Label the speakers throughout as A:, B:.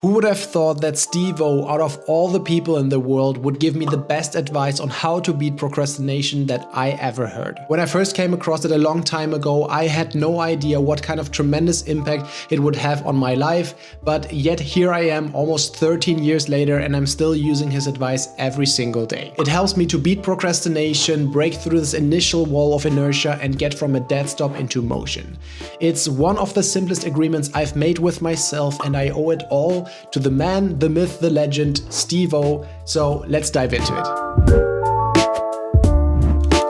A: Who would have thought that Steve-O, out of all the people in the world, would give me the best advice on how to beat procrastination that I ever heard? When I first came across it a long time ago, I had no idea what kind of tremendous impact it would have on my life, but yet here I am almost 13 years later and I'm still using his advice every single day. It helps me to beat procrastination, break through this initial wall of inertia and get from a dead stop into motion. It's one of the simplest agreements I've made with myself and I owe it all to the man, the myth, the legend, Steve-O. So let's dive into it.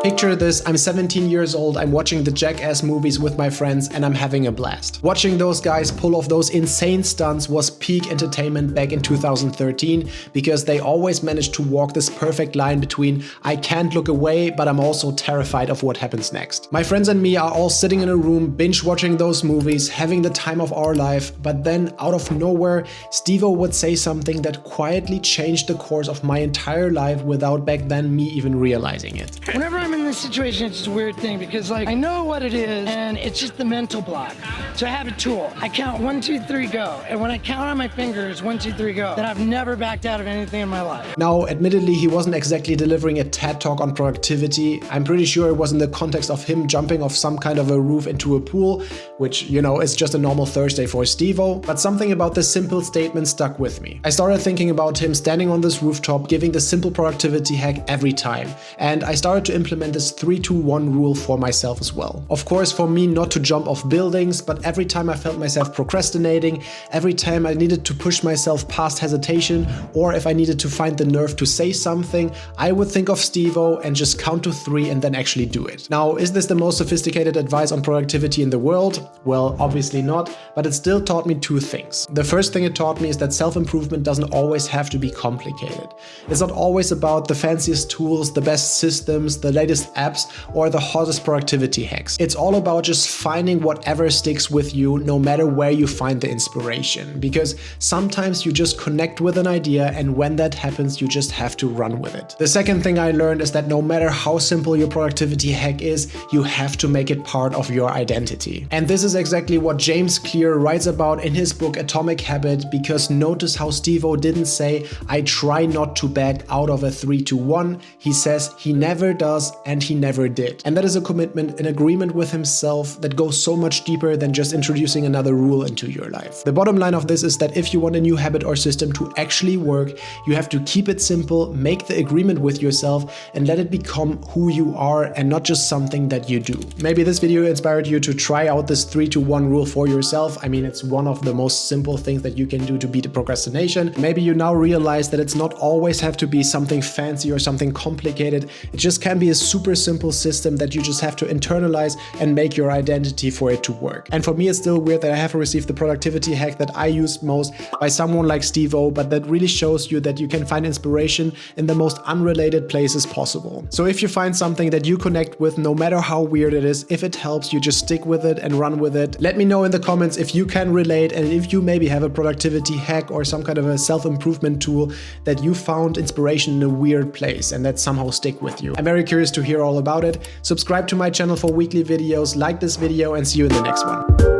A: Picture this, I'm 17 years old, I'm watching the Jackass movies with my friends and I'm having a blast. Watching those guys pull off those insane stunts was peak entertainment back in 2013 because they always managed to walk this perfect line between I can't look away but I'm also terrified of what happens next. My friends and me are all sitting in a room binge watching those movies, having the time of our life, but then out of nowhere Steve-O would say something that quietly changed the course of my entire life without back then me even realizing it.
B: Whenever I'm in this situation, it's just a weird thing because I know what it is and it's just the mental block. So I have a tool. I count 1, 2, 3, go. And when I count on my fingers 1, 2, 3, go, then I've never backed out of anything in my life.
A: Now, admittedly, he wasn't exactly delivering a TED talk on productivity. I'm pretty sure it was in the context of him jumping off some kind of a roof into a pool, which, you know, is just a normal Thursday for Steve-O. But something about this simple statement stuck with me. I started thinking about him standing on this rooftop, giving the simple productivity hack every time. And I started to implement this 3-2-1 rule for myself as well. Of course, for me not to jump off buildings, but every time I felt myself procrastinating, every time I needed to push myself past hesitation, or if I needed to find the nerve to say something, I would think of Steve-O and just count to 3 and then actually do it. Now, is this the most sophisticated advice on productivity in the world? Well, obviously not, but it still taught me 2 things. The first thing it taught me is that self-improvement doesn't always have to be complicated. It's not always about the fanciest tools, the best systems, the latest apps, or the hottest productivity hacks. It's all about just finding whatever sticks with you, no matter where you find the inspiration. Because sometimes you just connect with an idea, and when that happens, you just have to run with it. The second thing I learned is that no matter how simple your productivity hack is, you have to make it part of your identity. And this is exactly what James Clear writes about in his book Atomic Habit, because notice how Steve-O didn't say, I try not to back out of a 3-2-1. He says he never does and he never did. And that is a commitment, an agreement with himself that goes so much deeper than just introducing another rule into your life. The bottom line of this is that if you want a new habit or system to actually work, you have to keep it simple, make the agreement with yourself, and let it become who you are and not just something that you do. Maybe this video inspired you to try out this 3-2-1 rule for yourself. I mean, it's one of the most simple things that you can do to beat procrastination. Maybe you now realize that it's not always have to be something fancy or something complicated. It just can be a super simple system that you just have to internalize and make your identity for it to work. And for me, it's still weird that I haven't received the productivity hack that I use most by someone like Steve-O, but that really shows you that you can find inspiration in the most unrelated places possible. So if you find something that you connect with, no matter how weird it is, if it helps you, just stick with it and run with it. Let me know in the comments if you can relate and if you maybe have a productivity hack or some kind of a self-improvement tool that you found inspiration in a weird place and that somehow stick with you. I'm very curious to hear all about it. Subscribe to my channel for weekly videos, like this video, and see you in the next one.